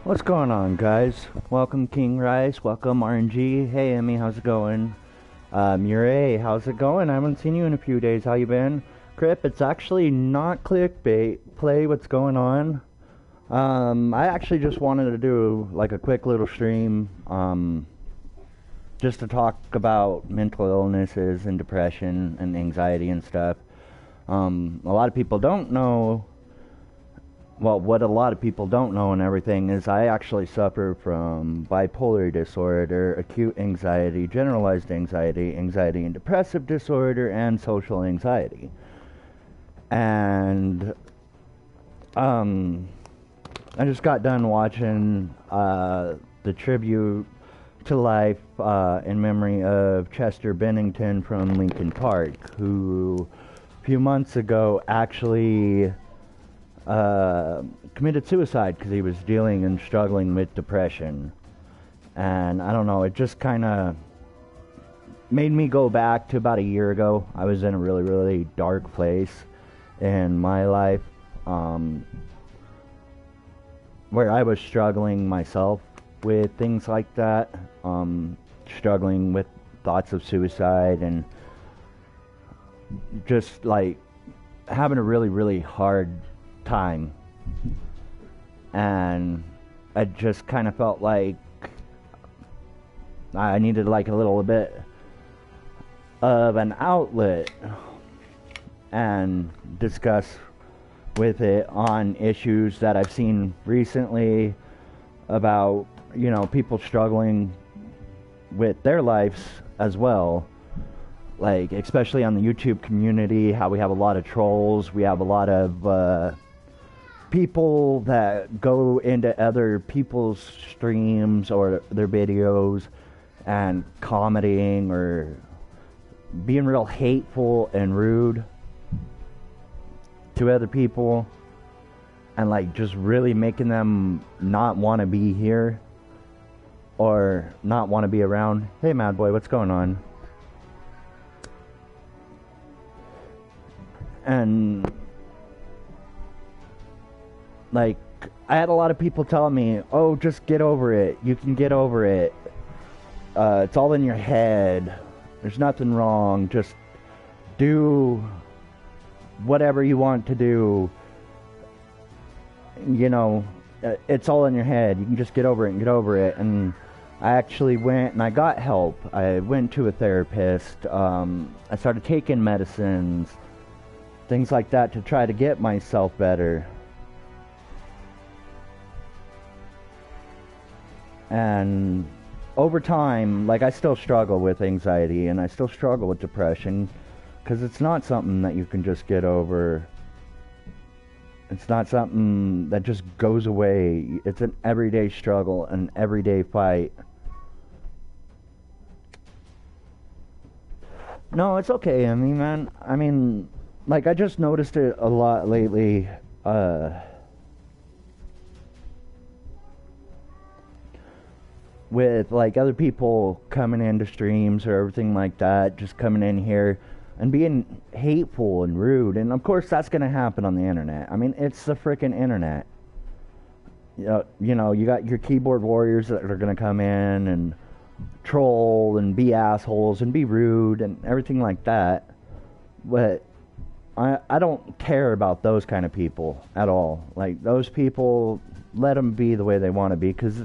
What's going on, guys? Welcome, King Rice. Welcome, RNG. Hey, Emmy, how's it going? Murray, how's it going? I haven't seen you in a few days. How you been? Crip, it's actually not clickbait. Play what's going on. I actually just wanted to do like a quick little stream, just to talk about mental illnesses and depression and anxiety and stuff. A lot of people don't know. Well, what a lot of people don't know and everything is I actually suffer from bipolar disorder, acute anxiety, generalized anxiety, anxiety and depressive disorder, and social anxiety. And I just got done watching the tribute to life in memory of Chester Bennington from Lincoln Park, who a few months ago actually committed suicide because he was dealing and struggling with depression. And I don't know, it just kind of made me go back to about a year ago. I was in a really, really dark place in my life, where I was struggling myself with things like that, struggling with thoughts of suicide and just like having a really, really hard time. And I just kind of felt like I needed like a little bit of an outlet and discuss with it on issues that I've seen recently about, you know, people struggling with their lives as well. Like, especially on the YouTube community, how we have a lot of trolls, we have a lot of people that go into other people's streams or their videos and commenting or being real hateful and rude to other people, and like just really making them not want to be here or not want to be around. Hey, Mad Boy, what's going on? And like, I had a lot of people telling me, oh, just get over it. You can get over it. It's all in your head. There's nothing wrong. Just do whatever you want to do. You know, it's all in your head. You can just get over it and get over it. And I actually went and I got help. I went to a therapist. I started taking medicines, things like that, to try to get myself better. And over time, like, I still struggle with anxiety and I still struggle with depression, because it's not something that you can just get over. It's not something that just goes away. It's an everyday struggle, an everyday fight. No, it's okay, I mean, man. I mean, like, I just noticed it a lot lately. With like other people coming into streams or everything like that, just coming in here and being hateful and rude. And of course that's going to happen on the internet. I mean, it's the freaking internet. You know, you got your keyboard warriors that are going to come in and troll and be assholes and be rude and everything like that. But I don't care about those kind of people at all. Like, those people, let them be the way they want to be, because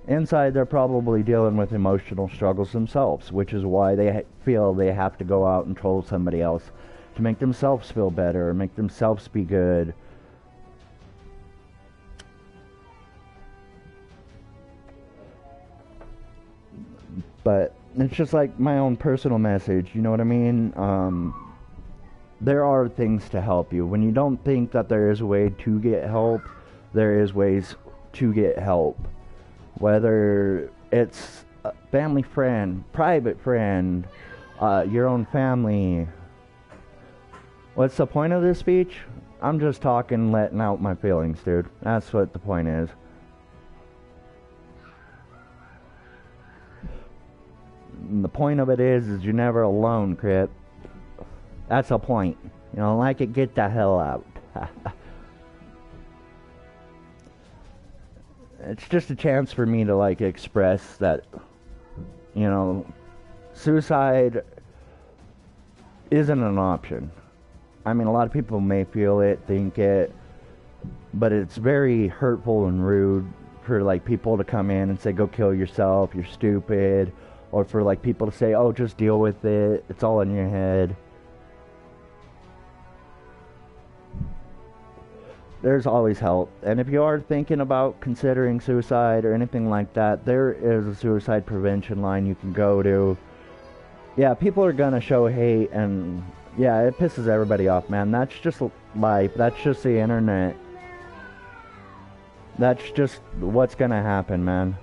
inside they're probably dealing with emotional struggles themselves, which is why they feel they have to go out and troll somebody else to make themselves feel better or make themselves be good. But it's just like my own personal message, you know what I mean? There are things to help you. When you don't think that there is a way to get help, there is ways to get help. Whether it's a family friend, private friend, your own family. What's the point of this speech? I'm just talking, letting out my feelings, dude. That's what the point is. And the point of it is you're never alone, Crip. That's the point. You don't like it, get the hell out. it's just a chance for me to like express that, you know, suicide isn't an option. I mean, a lot of people may feel it, think it, but it's very hurtful and rude for like people to come in and say, go kill yourself, you're stupid, or for like people to say, oh, just deal with it, it's all in your head. There's always help. And if you are thinking about considering suicide or anything like that, there is a suicide prevention line you can go to. Yeah, people are gonna show hate, and yeah, it pisses everybody off, man. That's just life. That's just the internet. That's just what's gonna happen, man.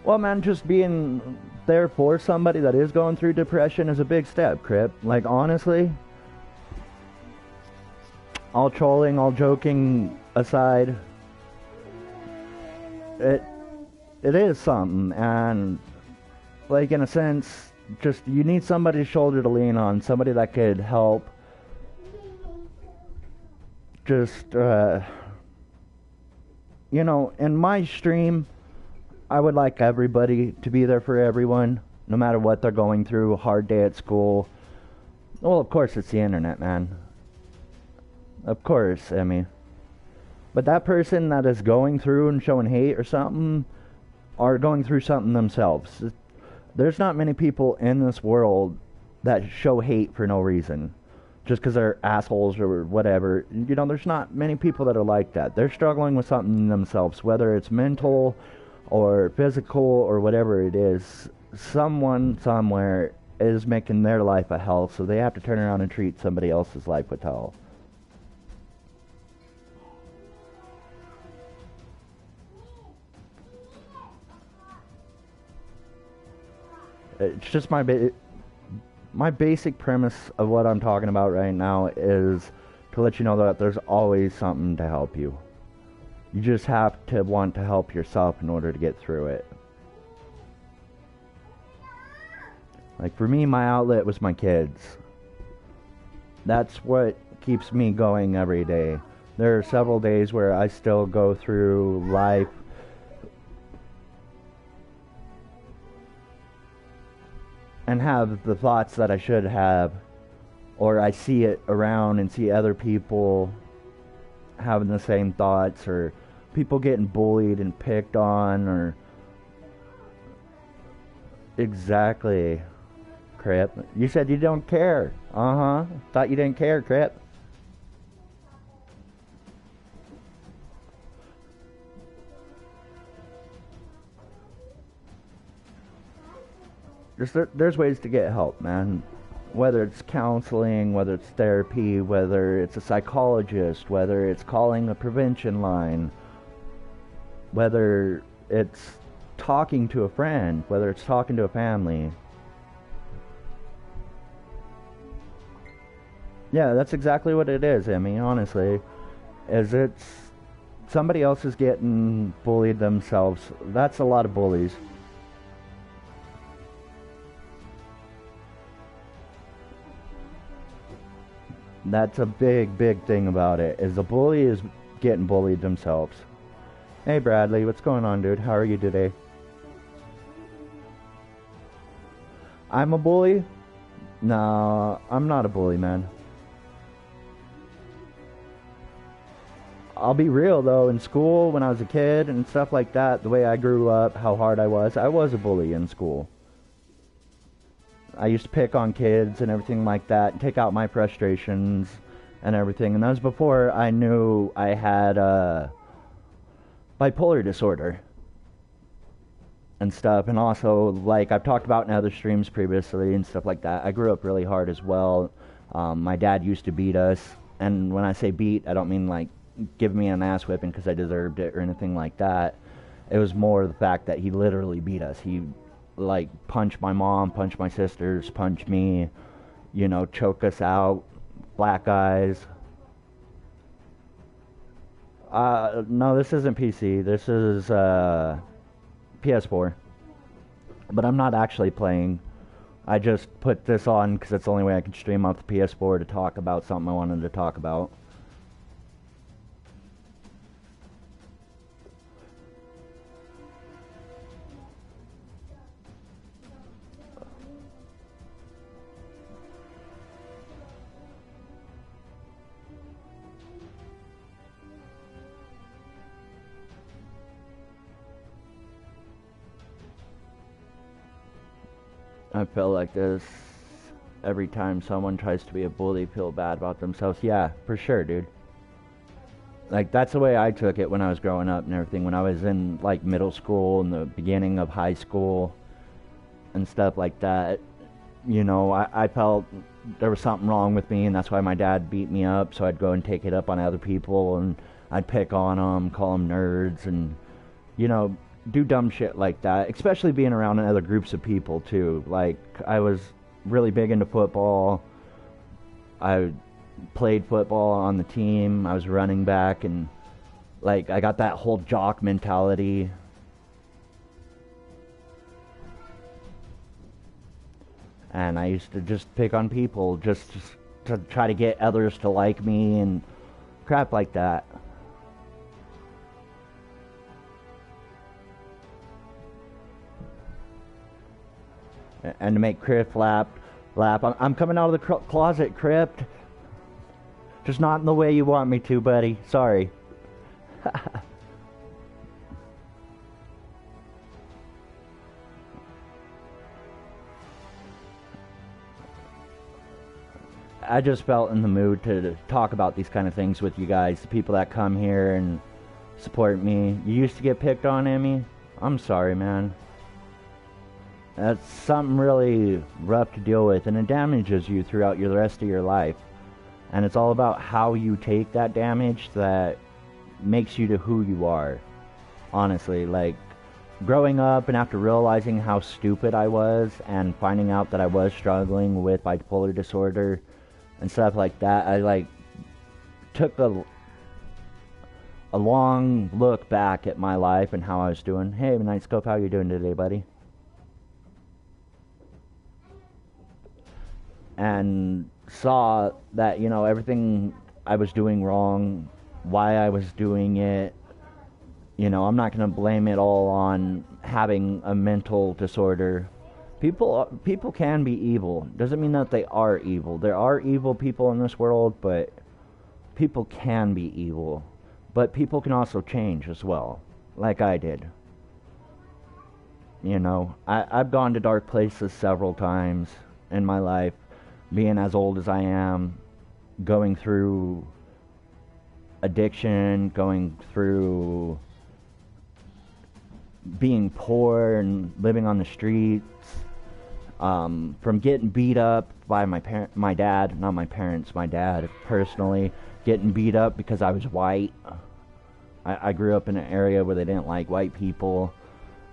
Well, man, just being there for somebody that is going through depression is a big step, Crip. Like, honestly, all trolling, all joking aside, it is something, and like in a sense, just you need somebody's shoulder to lean on, somebody that could help. Just you know, in my stream, I would like everybody to be there for everyone, no matter what they're going through, a hard day at school. Well, of course, it's the internet, man. Of course, I mean. But that person that is going through and showing hate or something are going through something themselves. There's not many people in this world that show hate for no reason. Just because they're assholes or whatever. You know, there's not many people that are like that. They're struggling with something themselves, whether it's mental or physical or whatever it is. Someone somewhere is making their life a hell, so they have to turn around and treat somebody else's life with hell. It's just my basic premise of what I'm talking about right now is to let you know that there's always something to help you. You just have to want to help yourself in order to get through it. Like for me, my outlet was my kids. That's what keeps me going every day. There are several days where I still go through life and have the thoughts that I should have, or I see it around and see other people having the same thoughts, or people getting bullied and picked on, or exactly. Crip, you said you don't care. Thought you didn't care, Crip. There's ways to get help, man. Whether it's counseling, whether it's therapy, whether it's a psychologist, whether it's calling a prevention line, whether it's talking to a friend, whether it's talking to a family. Yeah, that's exactly what it is. I mean, honestly, is it's somebody else is getting bullied themselves. That's a lot of bullies. That's a big thing about it, is the bully is getting bullied themselves. Hey Bradley, what's going on, dude? How are you today? I'm a bully? No, I'm not a bully, man. I'll be real though, in school, when I was a kid and stuff like that, the way I grew up, how hard I was a bully in school. I used to pick on kids and everything like that, and take out my frustrations and everything. And that was before I knew I had bipolar disorder and stuff. And also, like I've talked about in other streams previously and stuff like that, I grew up really hard as well. My dad used to beat us. And when I say beat, I don't mean like give me an ass whipping because I deserved it or anything like that. It was more the fact that he literally beat us. He like punch my mom, punch my sisters, punch me, you know, choke us out, black eyes. No, this isn't PC. This is PS4. But I'm not actually playing. I just put this on because it's the only way I can stream off the PS4 to talk about something I wanted to talk about. I feel like this every time someone tries to be a bully, feel bad about themselves. Yeah, for sure, dude. Like, that's the way I took it when I was growing up and everything. When I was in, like, middle school and the beginning of high school and stuff like that, you know, I felt there was something wrong with me, and that's why my dad beat me up, so I'd go and take it up on other people, and I'd pick on them, call them nerds, and, you know, do dumb shit like that, especially being around other groups of people too. Like, I was really big into football. I played football on the team. I was running back, and like, I got that whole jock mentality. And I used to just pick on people just to try to get others to like me and crap like that. And to make Crypt laugh. I'm coming out of the closet, Crypt. Just not in the way you want me to, buddy. Sorry. I just felt in the mood to talk about these kind of things with you guys, the people that come here and support me. You used to get picked on, Emmy? I'm sorry, man. That's something really rough to deal with, and it damages you throughout the rest of your life. And it's all about how you take that damage that makes you to who you are. Honestly, like, growing up and after realizing how stupid I was and finding out that I was struggling with bipolar disorder and stuff like that, I, like, took a long look back at my life and how I was doing. Hey, Nightscope, how you doing today, buddy? And saw that, you know, everything I was doing wrong, why I was doing it. You know, I'm not going to blame it all on having a mental disorder. People can be evil. Doesn't mean that they are evil. There are evil people in this world, but people can be evil. But people can also change as well, like I did. You know, I've gone to dark places several times in my life. Being as old as I am, going through addiction, going through being poor and living on the streets, from getting beat up by my dad, not my parents, my dad personally, getting beat up because I was white. I grew up in an area where they didn't like white people,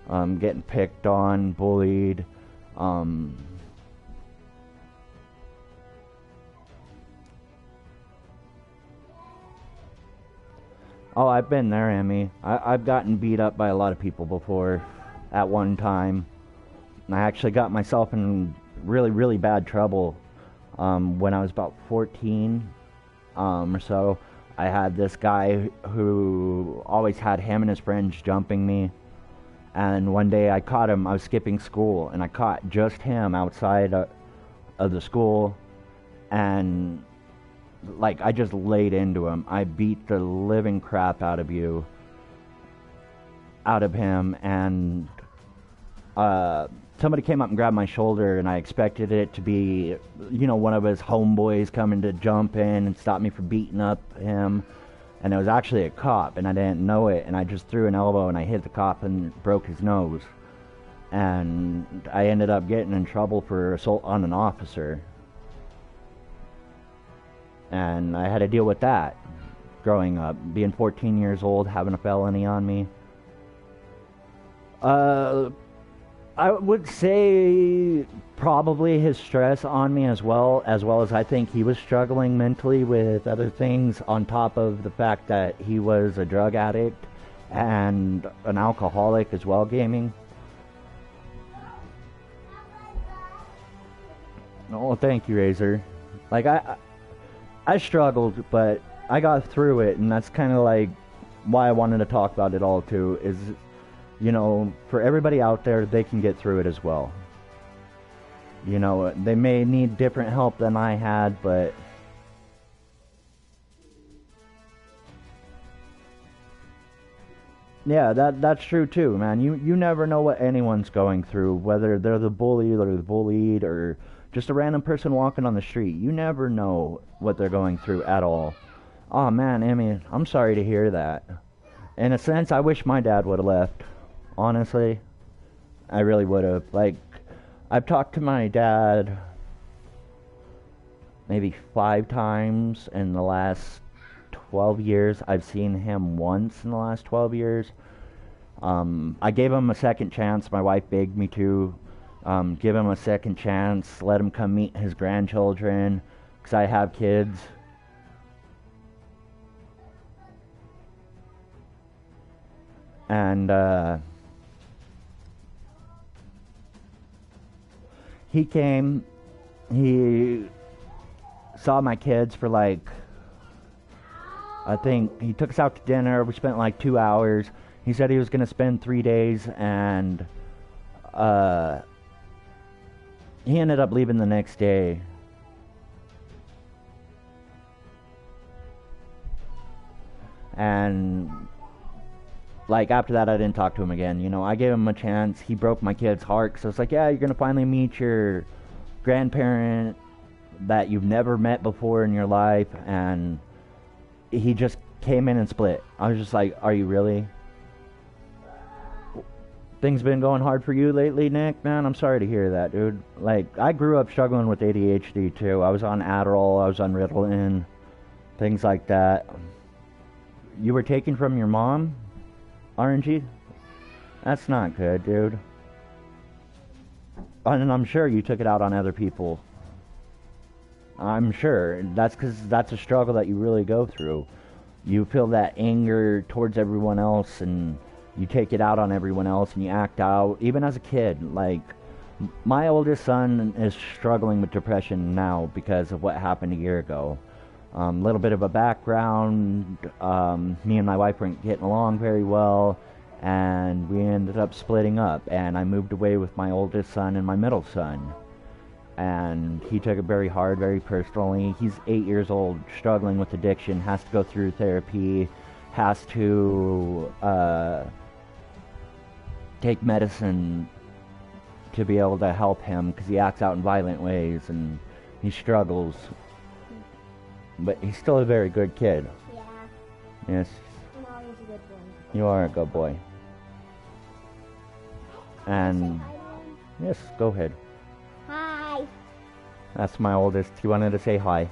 getting picked on, bullied, Oh, I've been there, Emmy. I've gotten beat up by a lot of people before at one time. And I actually got myself in really, really bad trouble when I was about 14 or so. I had this guy who always had him and his friends jumping me. And one day I caught him. I was skipping school, and I caught just him outside of the school. And like, I just laid into him. I beat the living crap out of him, and somebody came up and grabbed my shoulder, and I expected it to be, you know, one of his homeboys coming to jump in and stop me from beating up him, and it was actually a cop, and I didn't know it, and I just threw an elbow, and I hit the cop and broke his nose, and I ended up getting in trouble for assault on an officer. And I had to deal with that growing up, being 14 years old, having a felony on me. I would say probably his stress on me as well as I think he was struggling mentally with other things on top of the fact that he was a drug addict and an alcoholic as well, gaming. Oh, well, thank you, Razor. Like I struggled, but I got through it, and that's kind of like why I wanted to talk about it all too. Is for everybody out there, they can get through it as well. They may need different help than I had, but yeah, that's true too, man. You never know what anyone's going through, whether they're the bully or the bullied or just a random person walking on the street. You never know what they're going through at all. Oh man, I mean, I'm sorry to hear that. In a sense, I wish my dad would have left. Honestly, I really would have. Like, I've talked to my dad maybe 5 times in the last 12 years. I've seen him once in the last 12 years. I gave him a second chance. My wife begged me to give him a second chance, let him come meet his grandchildren, because I have kids. And he came, he saw my kids for like, I think he took us out to dinner. We spent like 2 hours. He said he was going to spend 3 days, and he ended up leaving the next day. And like after that, I didn't talk to him again. I gave him a chance. He broke my kid's heart, so it's like, yeah, you're going to finally meet your grandparent that you've never met before in your life. And he just came in and split. I was just like, are you really? Things been going hard for you lately, Nick? Man, I'm sorry to hear that, dude. Like, I grew up struggling with ADHD too. I was on Adderall, I was on Ritalin, things like that. You were taken from your mom, RNG? That's not good, dude. And I'm sure you took it out on other people. I'm sure. That's because that's a struggle that you really go through. You feel that anger towards everyone else, and you take it out on everyone else, and you act out. Even as a kid, like, my oldest son is struggling with depression now because of what happened a year ago. A little bit of a background. Me and my wife weren't getting along very well, and we ended up splitting up, and I moved away with my oldest son and my middle son. And he took it very hard, very personally. He's 8 years old, struggling with addiction, has to go through therapy, has to take medicine to be able to help him because he acts out in violent ways and he struggles. But he's still a very good kid. Yeah. Yes. I'm always a good boy. You are a good boy. And yes, go ahead. Hi. That's my oldest. He wanted to say hi.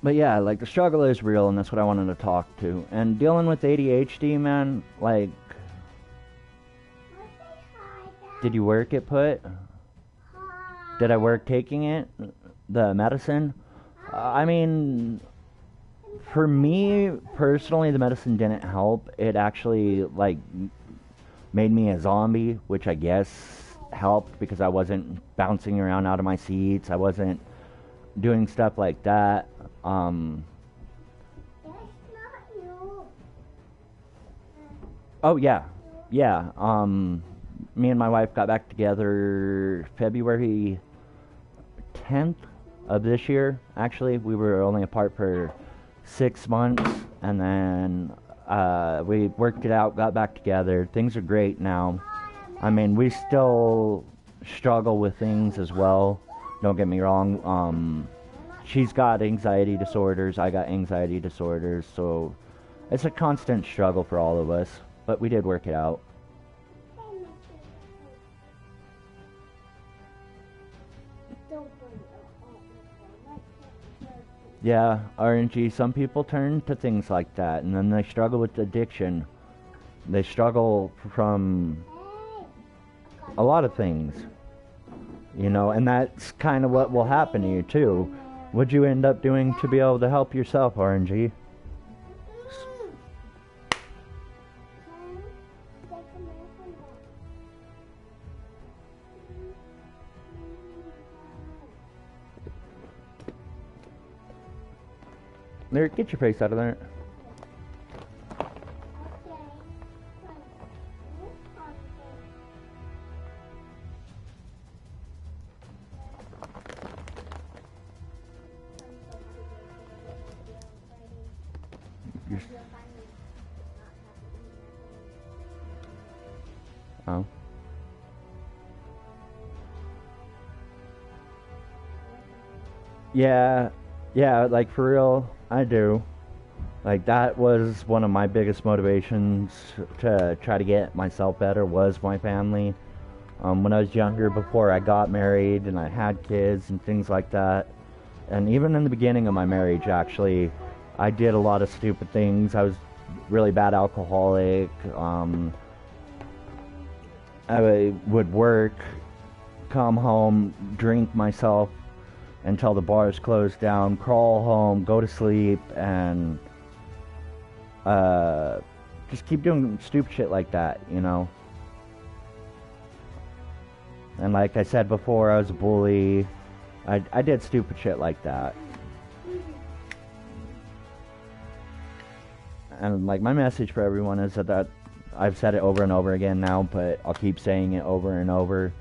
But yeah, like, the struggle is real, and that's what I wanted to talk to. And dealing with ADHD, man, like, did you work it, Put? Did I work taking it? The medicine? I mean, for me, personally, the medicine didn't help. It actually, like, made me a zombie, which I guess helped because I wasn't bouncing around out of my seats. I wasn't doing stuff like that. That's not you. Oh, yeah. Yeah. Me and my wife got back together February 10th of this year. Actually, we were only apart for 6 months, and then we worked it out, got back together. Things are great now. I mean, we still struggle with things as well. Don't get me wrong. She's got anxiety disorders. I got anxiety disorders. So it's a constant struggle for all of us. But we did work it out. Yeah, RNG, some people turn to things like that, and then they struggle with addiction. They struggle from a lot of things, and that's kind of what will happen to you, too. What'd you end up doing to be able to help yourself, RNG? There, get your face out of there. You're... Oh. Yeah, yeah, like for real, I do. Like that was one of my biggest motivations to try to get myself better was my family. When I was younger, before I got married and I had kids and things like that, and even in the beginning of my marriage, actually, I did a lot of stupid things. I was really bad alcoholic. I would work, come home, drink myself until the bars closed down, crawl home, go to sleep, and just keep doing stupid shit like that, you know? And like I said before, I was a bully. I did stupid shit like that. And like my message for everyone is that I've said it over and over again now, but I'll keep saying it over and over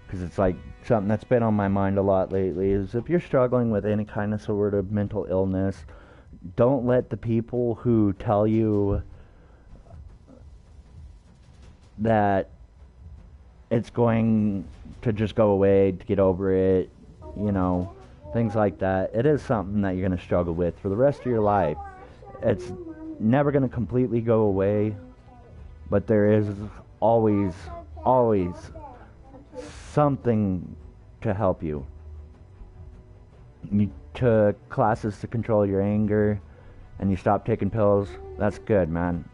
because it's like something that's been on my mind a lot lately is if you're struggling with any kind of sort of mental illness, don't let the people who tell you that it's going to just go away, to get over it, you know, things like that. It is something that you're going to struggle with for the rest of your life. It's never going to completely go away, but there is always something to help you. You took classes to control your anger and you stopped taking pills. That's good, man.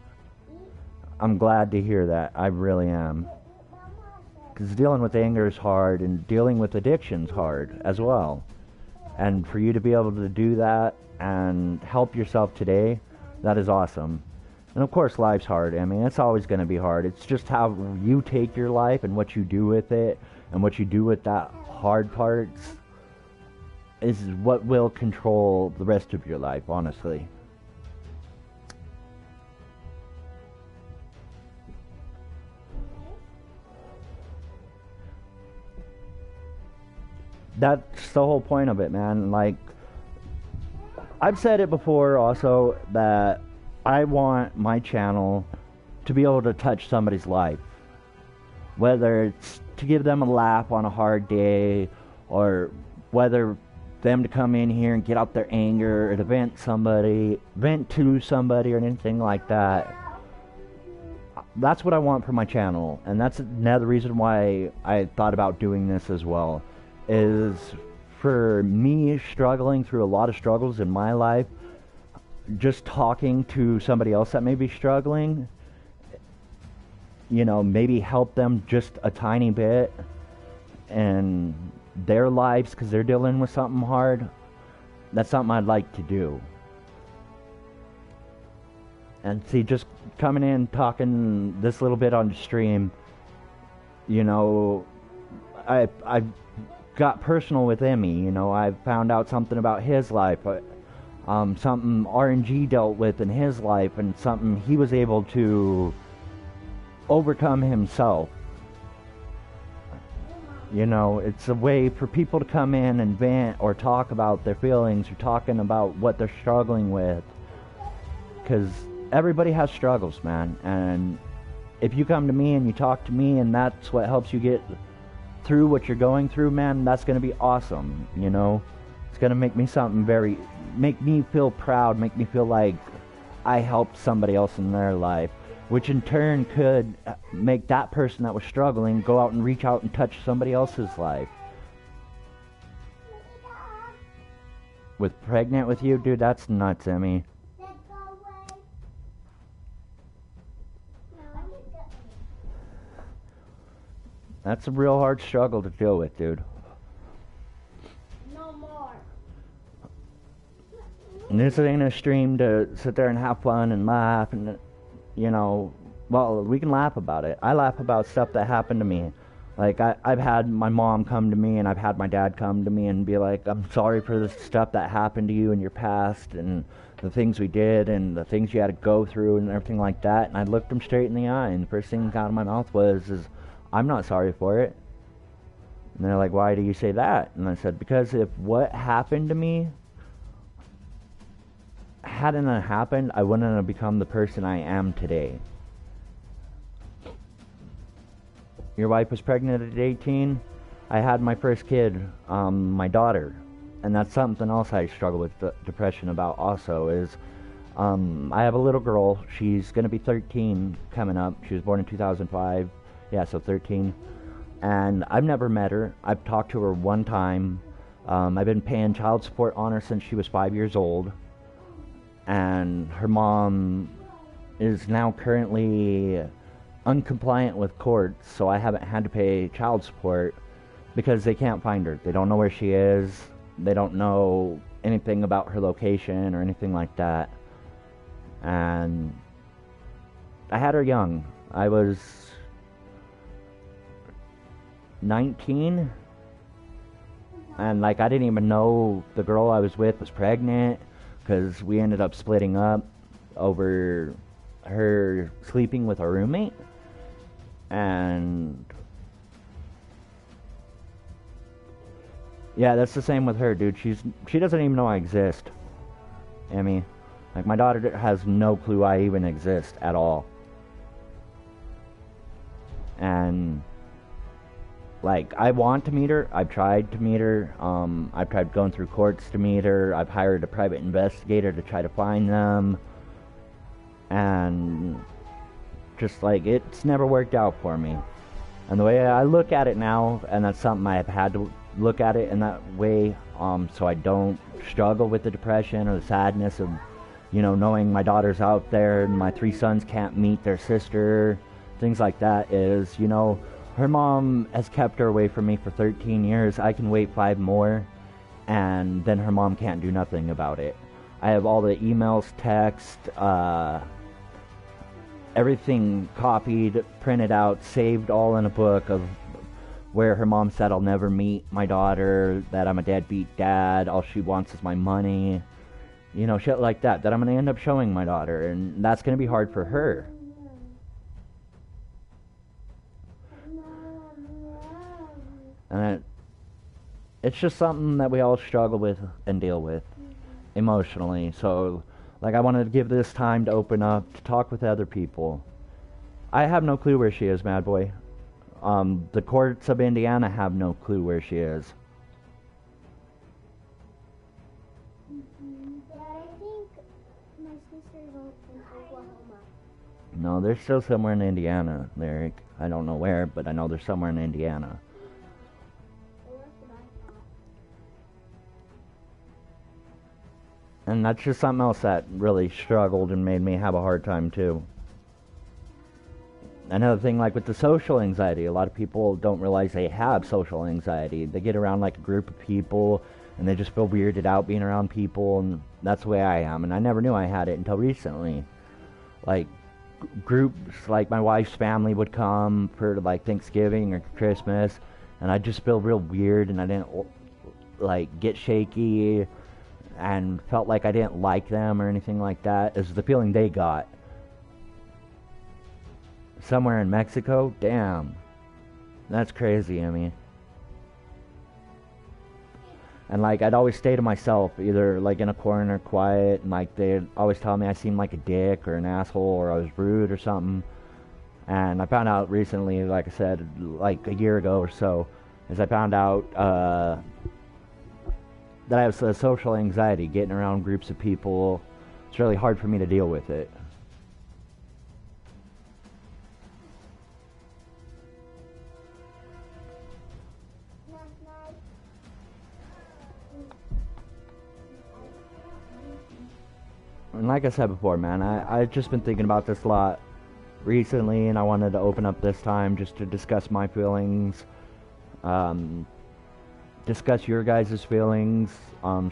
I'm glad to hear that. I really am. Because dealing with anger is hard and dealing with addiction's hard as well. And for you to be able to do that and help yourself today, that is awesome. And of course life's hard. I mean, it's always going to be hard. It's just how you take your life and what you do with it and what you do with that hard parts is what will control the rest of your life, honestly. That's the whole point of it, man. Like, I've said it before also that I want my channel to be able to touch somebody's life. Whether it's to give them a laugh on a hard day, or whether them to come in here and get out their anger or to vent to somebody or anything like that. That's what I want for my channel, and that's another reason why I thought about doing this as well. Is for me struggling through a lot of struggles in my life, just talking to somebody else that may be struggling, you know, maybe help them just a tiny bit in their lives because they're dealing with something hard. That's something I'd like to do. And see, just coming in, talking this little bit on the stream, you know, I've got personal with Emmy, you know, I found out something about his life, something RNG dealt with in his life, and something he was able to overcome himself. You know, it's a way for people to come in and vent or talk about their feelings or talking about what they're struggling with, because everybody has struggles, man, and if you come to me and you talk to me and that's what helps you get through what you're going through, man, that's going to be awesome, you know. It's going to make me make me feel proud, make me feel like I helped somebody else in their life, which in turn could make that person that was struggling go out and reach out and touch somebody else's life. With pregnant with you, dude, that's nuts, Emmy. That's a real hard struggle to deal with, dude. No more. And this ain't a stream to sit there and have fun and laugh and, you know, well, we can laugh about it. I laugh about stuff that happened to me. Like, I've had my mom come to me and I've had my dad come to me and be like, I'm sorry for the stuff that happened to you in your past and the things we did and the things you had to go through and everything like that. And I looked them straight in the eye, and the first thing out of my mouth was, I'm not sorry for it. And they're like, why do you say that? And I said, because if what happened to me hadn't happened, I wouldn't have become the person I am today. Your wife was pregnant at 18. I had my first kid, my daughter. And that's something else I struggle with depression about also is I have a little girl. She's going to be 13 coming up. She was born in 2005. Yeah, so 13. And I've never met her. I've talked to her one time. I've been paying child support on her since she was 5 years old. And her mom is now currently uncompliant with courts, so I haven't had to pay child support because they can't find her. They don't know where she is. They don't know anything about her location or anything like that. And I had her young. I was 19, and like I didn't even know the girl I was with was pregnant because we ended up splitting up over her sleeping with a roommate. And yeah, that's the same with her, dude. She doesn't even know I exist. I mean, like my daughter has no clue I even exist at all. And like I want to meet her. I've tried to meet her. I've tried going through courts to meet her. I've hired a private investigator to try to find them. And just like it's never worked out for me. And the way I look at it now, and that's something I have had to look at it in that way, so I don't struggle with the depression or the sadness of, you know, knowing my daughter's out there and my 3 sons can't meet their sister, things like that, is, you know, her mom has kept her away from me for 13 years. I can wait 5 more, and then her mom can't do nothing about it. I have all the emails, text, everything copied, printed out, saved all in a book of where her mom said I'll never meet my daughter, that I'm a deadbeat dad, all she wants is my money, you know, shit like that I'm going to end up showing my daughter, and that's going to be hard for her. And it's just something that we all struggle with and deal with emotionally. So, like, I wanted to give this time to open up, to talk with other people. I have no clue where she is, Mad Boy. The courts of Indiana have no clue where she is. But I think my sister's in Oklahoma. No, they're still somewhere in Indiana, Lyric. I don't know where, but I know they're somewhere in Indiana. Well, that's what I thought. And that's just something else that really struggled and made me have a hard time too. Another thing, like with the social anxiety, a lot of people don't realize they have social anxiety. They get around like a group of people and they just feel weirded out being around people, and that's the way I am. And I never knew I had it until recently. Like groups, like my wife's family would come for like Thanksgiving or Christmas, and I'd just feel real weird, and I didn't like get shaky and felt like I didn't like them or anything like that. Is the feeling they got. Somewhere in Mexico? Damn. That's crazy, I mean. And like I'd always stay to myself, either like in a corner quiet, and like they'd always tell me I seemed like a dick or an asshole or I was rude or something. And I found out recently, like I said, like a year ago or so, as I found out that I have social anxiety, getting around groups of people. It's really hard for me to deal with it. And like I said before, man, I've just been thinking about this a lot recently, and I wanted to open up this time just to discuss my feelings, discuss your guys' feelings,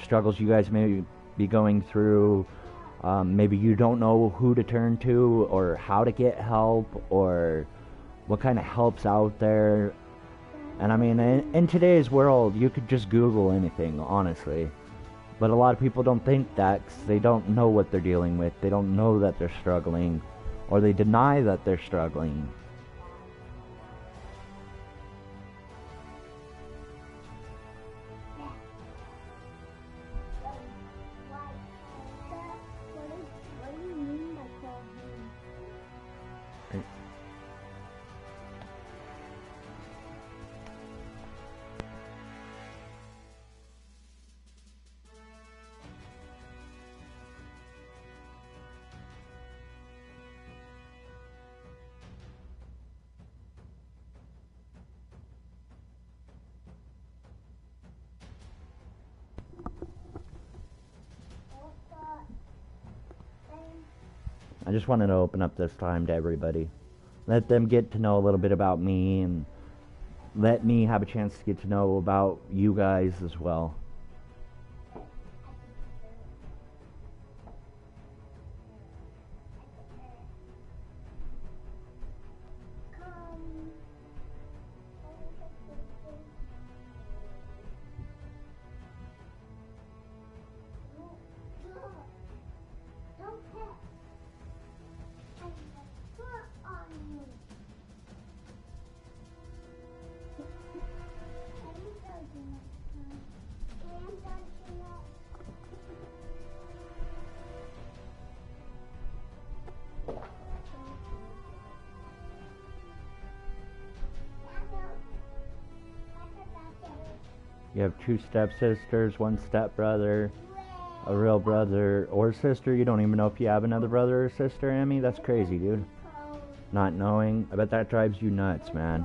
struggles you guys may be going through. Maybe you don't know who to turn to or how to get help or what kind of help's out there. And I mean, in today's world, you could just Google anything, honestly. But a lot of people don't think that 'cause they don't know what they're dealing with. They don't know that they're struggling, or they deny that they're struggling. What do you mean by call him? I just wanted to open up this time to everybody. Let them get to know a little bit about me, and let me have a chance to get to know about you guys as well. You have 2 stepsisters, 1 stepbrother, a real brother or sister. You don't even know if you have another brother or sister, Emmy? That's crazy, dude. Not knowing. I bet that drives you nuts, man.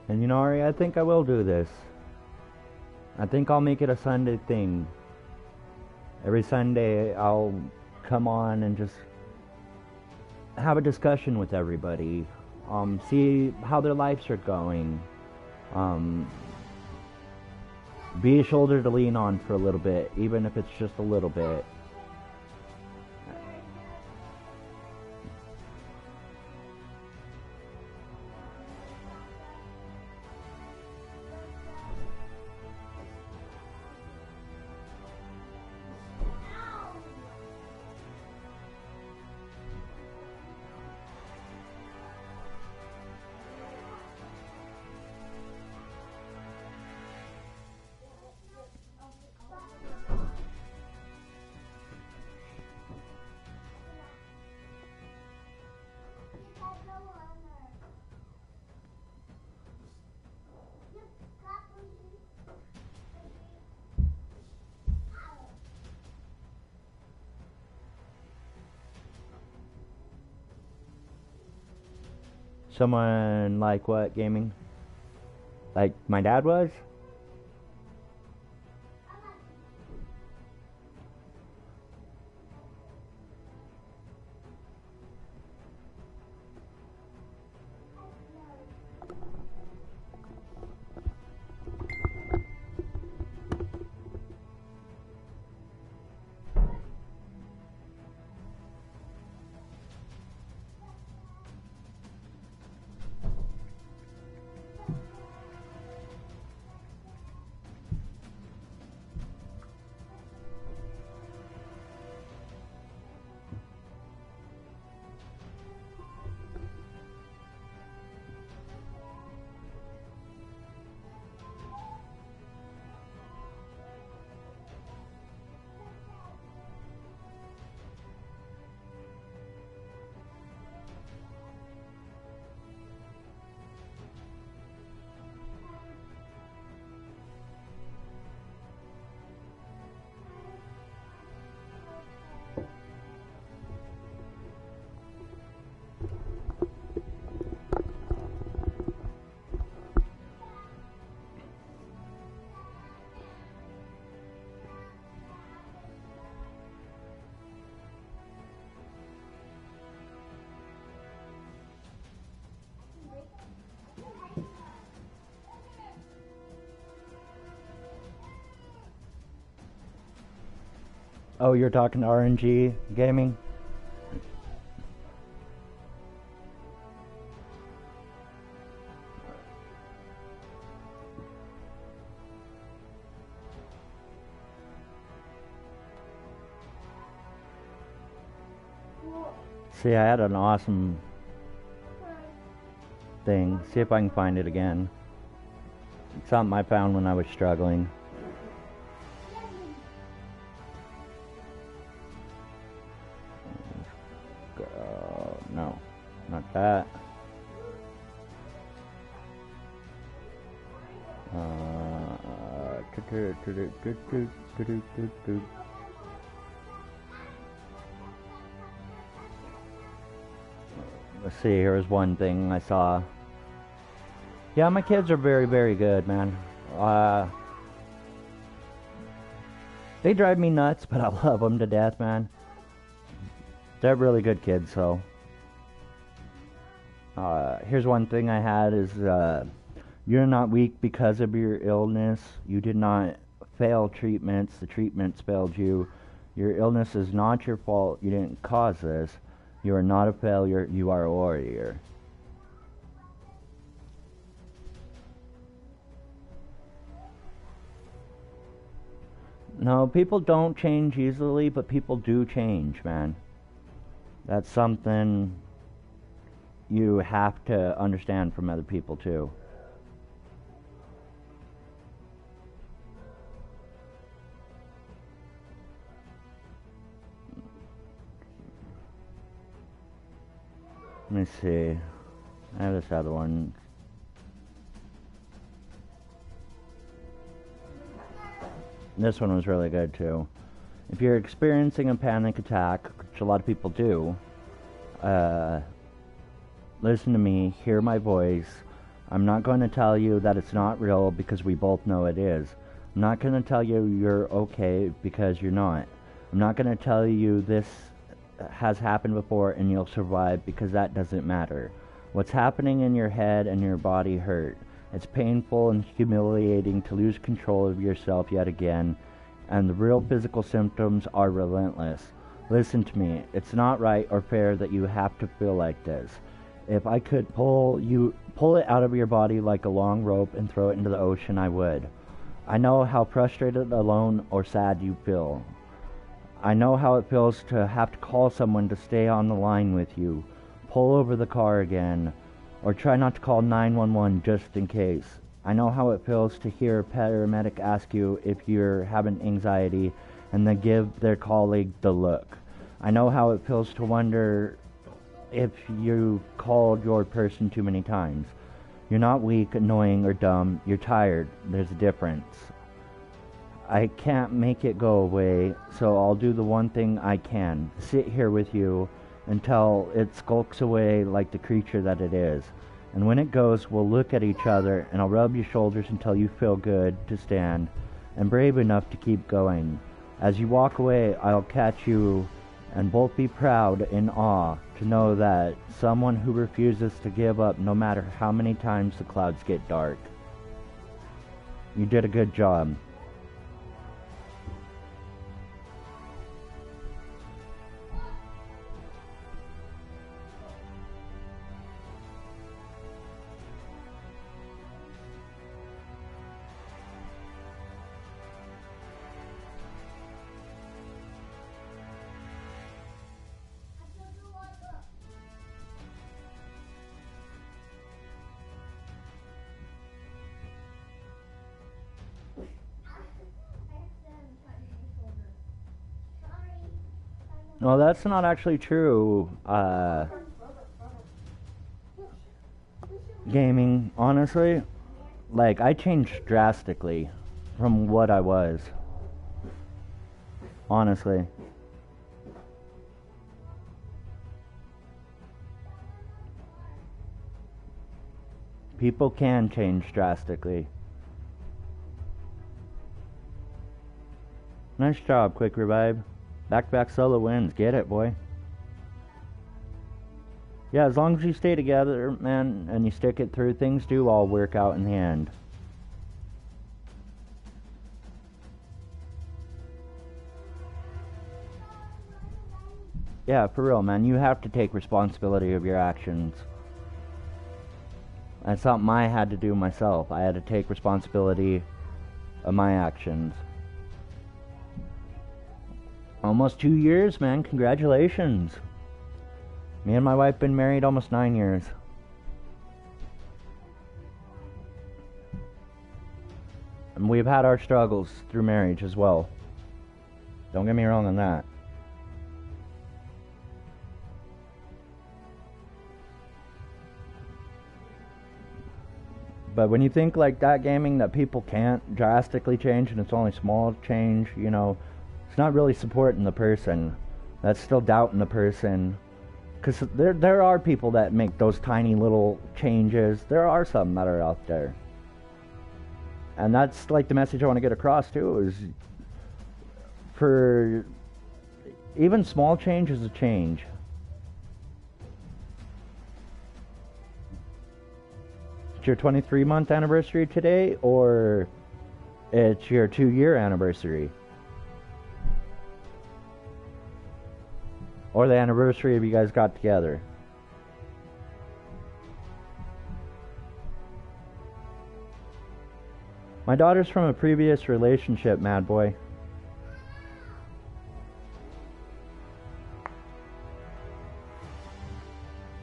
And you know, Ari, I think I will do this. I think I'll make it a Sunday thing. Every Sunday I'll come on and just have a discussion with everybody. See how their lives are going. Be a shoulder to lean on for a little bit, even if it's just a little bit. Someone like what, gaming? Like my dad was? Oh, you're talking to RNG Gaming? See, I had an awesome thing. See if I can find it again. It's something I found when I was struggling. No, not that. Let's see, here's one thing I saw. Yeah, my kids are very, very good, man. They drive me nuts, but I love them to death, man. They're really good kids, so. Here's one thing I had is, you're not weak because of your illness. You did not fail treatments. The treatments failed you. Your illness is not your fault. You didn't cause this. You are not a failure. You are a warrior. No, people don't change easily, but people do change, man. That's something you have to understand from other people, too. Let me see. I have this other one. This one was really good too. If you're experiencing a panic attack, which a lot of people do, listen to me, hear my voice. I'm not going to tell you that it's not real because we both know it is. I'm not going to tell you you're okay because you're not. I'm not going to tell you this has happened before and you'll survive because that doesn't matter. What's happening in your head and your body hurt. It's painful and humiliating to lose control of yourself yet again, and the real physical symptoms are relentless. Listen to me, it's not right or fair that you have to feel like this. If I could pull it out of your body like a long rope and throw it into the ocean, I would. I know how frustrated, alone, or sad you feel. I know how it feels to have to call someone to stay on the line with you, pull over the car again, or try not to call 911 just in case. I know how it feels to hear a paramedic ask you if you're having anxiety and then give their colleague the look. I know how it feels to wonder if you called your person too many times. You're not weak, annoying, or dumb. You're tired. There's a difference. I can't make it go away, so I'll do the one thing I can. Sit here with you until it skulks away like the creature that it is. And when it goes, we'll look at each other, and I'll rub your shoulders until you feel good to stand and brave enough to keep going. As you walk away, I'll catch you and both be proud in awe to know that someone who refuses to give up no matter how many times the clouds get dark. You did a good job. No, that's not actually true. Gaming, honestly, like, I changed drastically from what I was. Honestly. People can change drastically. Nice job, Quick Revive. Back-to-back solo wins. Get it, boy. Yeah, as long as you stay together, man, and you stick it through, things do all work out in the end. Yeah, for real, man. You have to take responsibility of your actions. That's something I had to do myself. I had to take responsibility of my actions. Almost 2 years, man. Congratulations. Me and my wife been married almost 9 years. And we've had our struggles through marriage as well. Don't get me wrong on that. But when you think like that, gaming, that people can't drastically change and it's only small change, you know, it's not really supporting the person. That's still doubting the person. Because there are people that make those tiny little changes. There are some that are out there. And that's like the message I want to get across too, is for even small change is a change. It's your 23-month anniversary today, or it's your 2-year anniversary, or the anniversary of you guys got together. My daughter's from a previous relationship, Mad Boy.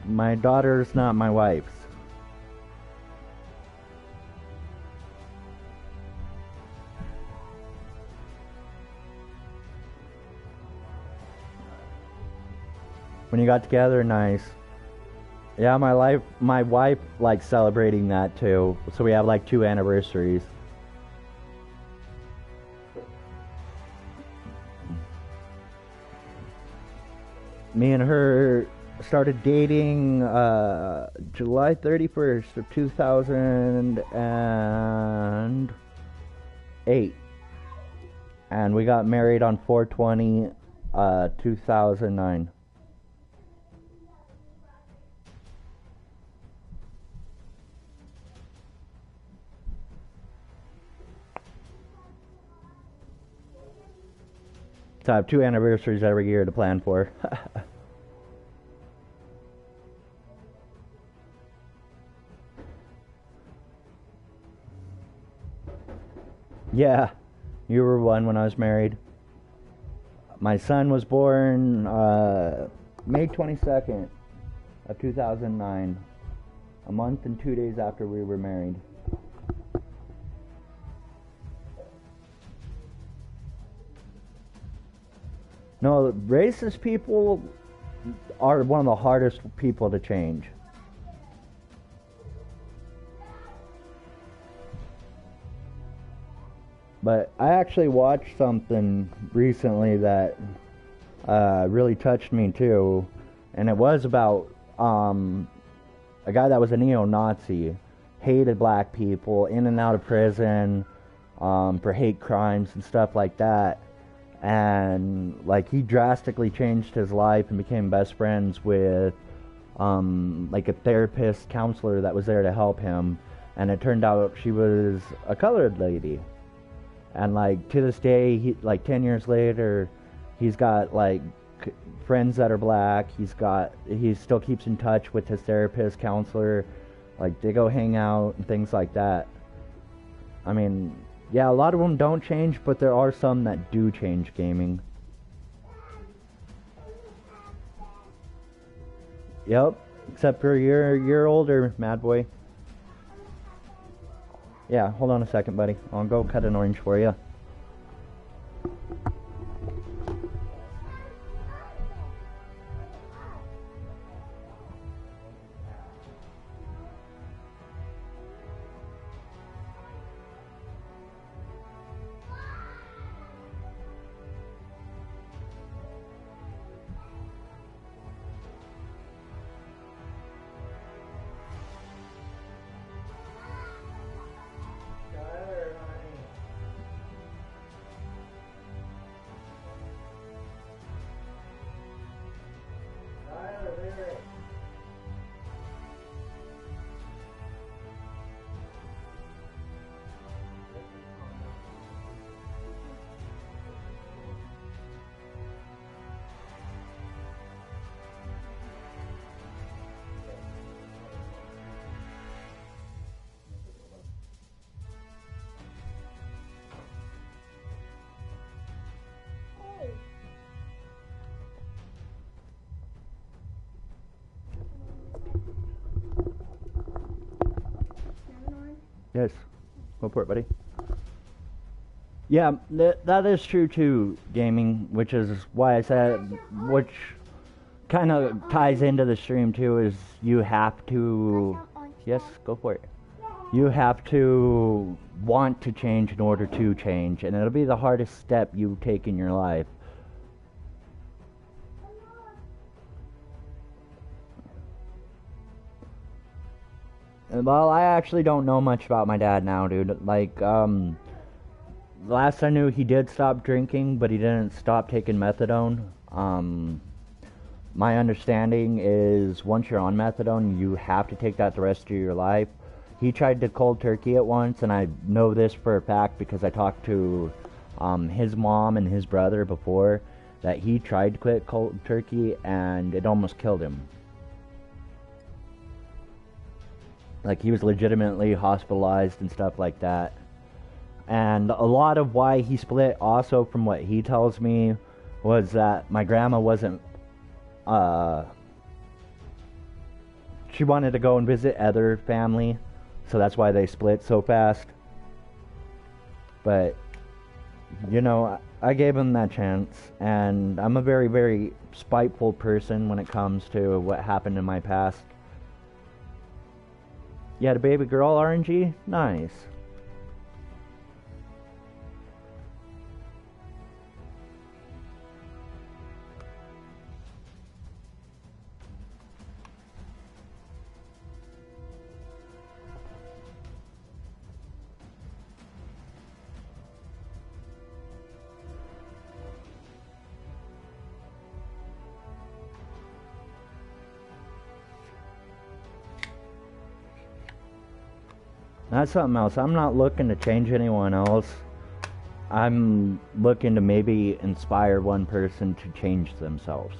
My daughter's not my wife's. When you got together, nice. Yeah, my wife likes celebrating that too. So we have like 2 anniversaries. Me and her started dating July 31st of 2008. And we got married on 4/20, 2009. So I have 2 anniversaries every year to plan for. Yeah, you were one when I was married. My son was born May 22nd of 2009, a month and 2 days after we were married. No, racist people are one of the hardest people to change. But I actually watched something recently that really touched me too, and it was about a guy that was a neo-Nazi, hated black people, in and out of prison for hate crimes and stuff like that. And like he drastically changed his life and became best friends with like a therapist counselor that was there to help him, and it turned out she was a colored lady. And like to this day, he, like 10 years later, he's got like friends that are black. He still keeps in touch with his therapist counselor, like they go hang out and things like that. I mean, yeah, a lot of them don't change, but there are some that do change gaming. Yep, except for you're older, Mad Boy. Yeah, hold on a second, buddy. I'll go cut an orange for you. Yes. Go for it, buddy. Yeah, that is true too, gaming, which is why I said, which kind of ties into the stream too, is you have to, yes, go for it. You have to want to change in order to change, and it'll be the hardest step you take in your life. Well, I actually don't know much about my dad now, dude. Like, last I knew, he did stop drinking, but he didn't stop taking methadone. My understanding is once you're on methadone, you have to take that the rest of your life. He tried to cold turkey it once, and I know this for a fact because I talked to his mom and his brother before, that he tried to quit cold turkey and it almost killed him. Like, he was legitimately hospitalized and stuff like that. And a lot of why he split, also from what he tells me, was that my grandma wasn't, she wanted to go and visit other family, so that's why they split so fast. But, you know, I gave him that chance, and I'm a very, very spiteful person when it comes to what happened in my past. You had a baby girl, RNG? Nice. That's something else. I'm not looking to change anyone else. I'm looking to maybe inspire one person to change themselves.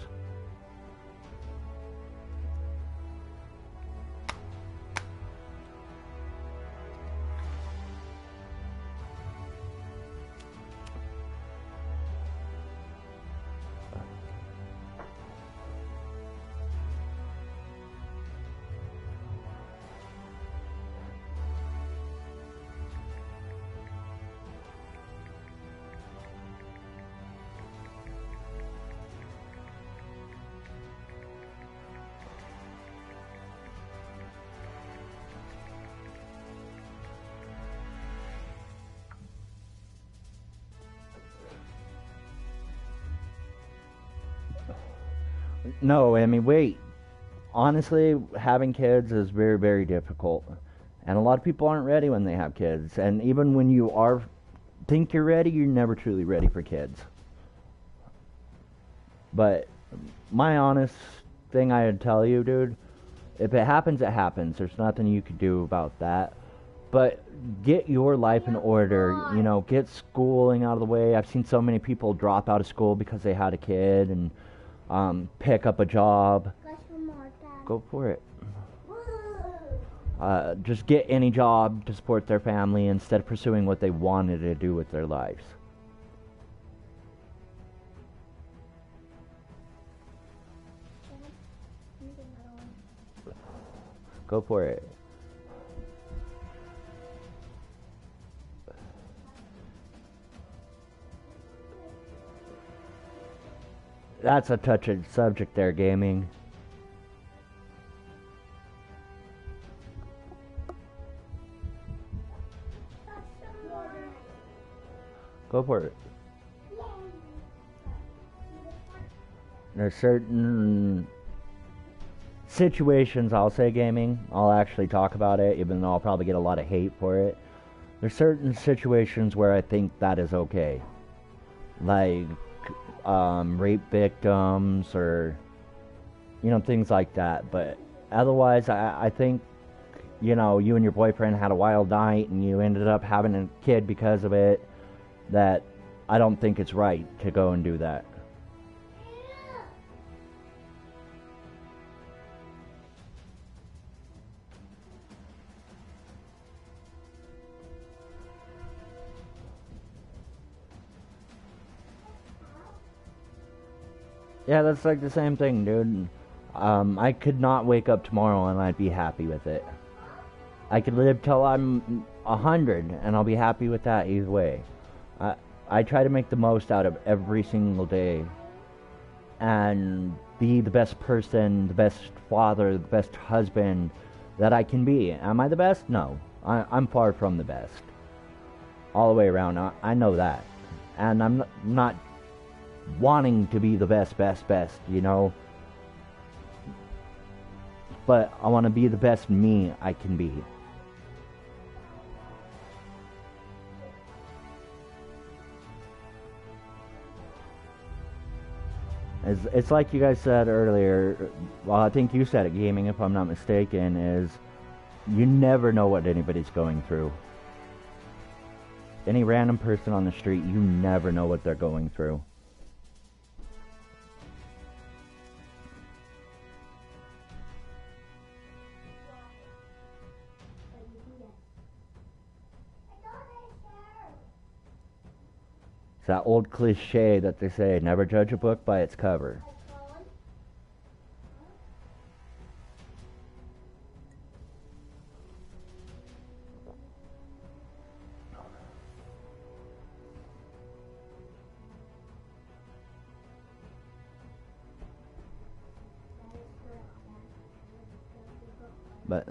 No, I mean, wait. Honestly, having kids is very, very difficult. And a lot of people aren't ready when they have kids. And even when you are think you're ready, you're never truly ready for kids. But my honest thing I'd tell you, dude, if it happens, it happens. There's nothing you can do about that. But get your life in order. You know, get schooling out of the way. I've seen so many people drop out of school because they had a kid, and pick up a job. Go for it. Just get any job to support their family instead of pursuing what they wanted to do with their lives. Go for it. That's a touchy subject there, gaming. Go for it. There's certain situations, I'll say, gaming, I'll actually talk about it, even though I'll probably get a lot of hate for it. There's certain situations where I think that is okay. Like, rape victims, or, you know, things like that. But otherwise, I think, you know, you and your boyfriend had a wild night and you ended up having a kid because of it, that I don't think it's right to go and do that. Yeah, that's like the same thing, dude. I could not wake up tomorrow and I'd be happy with it. I could live till I'm 100, and I'll be happy with that either way. I, I try to make the most out of every single day and be the best person, the best father, the best husband that I can be. Am I the best? No. I'm far from the best. All the way around, I know that. And I'm not wanting to be the best, you know? But I want to be the best me I can be. It's like you guys said earlier, well, I think you said it, gaming, if I'm not mistaken, is you never know what anybody's going through. Any random person on the street, you never know what they're going through. It's that old cliche that they say, never judge a book by its cover. But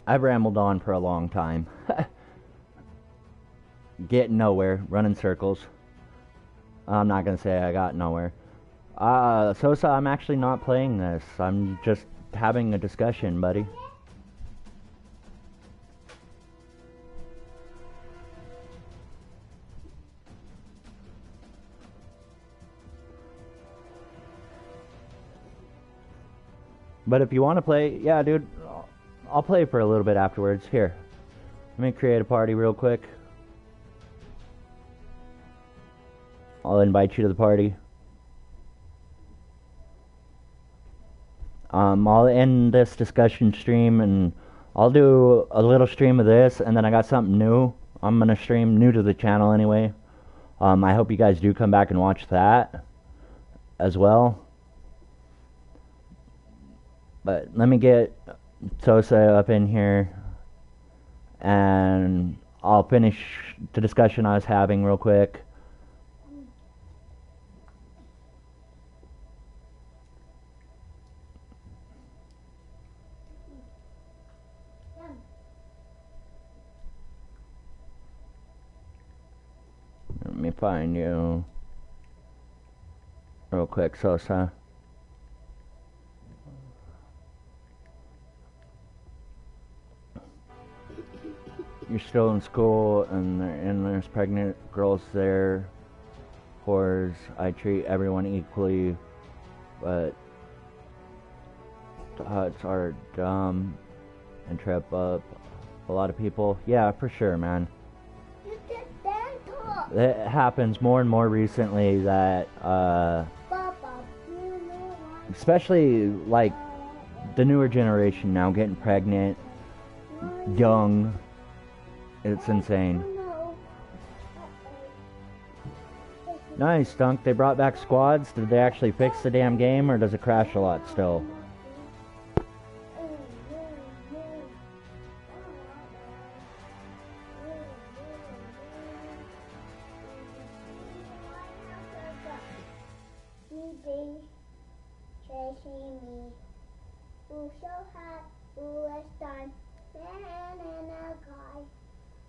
I've rambled on for a long time. Getting nowhere, running circles. I'm not gonna say I got nowhere. Sosa, I'm actually not playing this. I'm just having a discussion, buddy. But if you want to play, yeah, dude, I'll play for a little bit afterwards. Here, let me create a party real quick. I'll invite you to the party. I'll end this discussion stream and I'll do a little stream of this, and then I got something new. I'm gonna stream new to the channel anyway. I hope you guys do come back and watch that as well. But let me get Sosa up in here, and I'll finish the discussion I was having real quick. Let me find you real quick, Sosa. You're still in school, and there's pregnant girls there. Whores. I treat everyone equally, but huts are dumb and trip up a lot of people. Yeah, for sure, man. It happens more and more recently that, especially like the newer generation now getting pregnant, young. It's insane. Nice, Dunk. They brought back squads. Did they actually fix the damn game, or does it crash a lot still?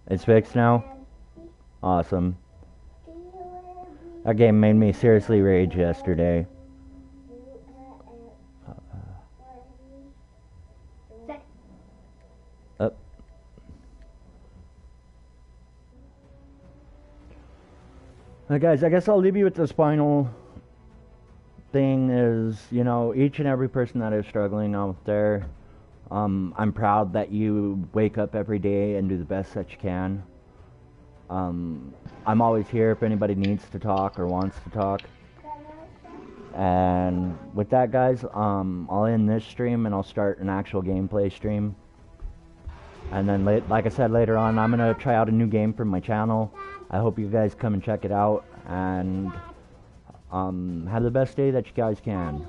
It's fixed now? Awesome. That game made me seriously rage yesterday. Up. Guys, I guess I'll leave you with this final thing is, you know, each and every person that is struggling out there, I'm proud that you wake up every day and do the best that you can. I'm always here if anybody needs to talk or wants to talk. And with that, guys, I'll end this stream and I'll start an actual gameplay stream. And then, like I said, later on, I'm going to try out a new game for my channel. I hope you guys come and check it out. And have the best day that you guys can.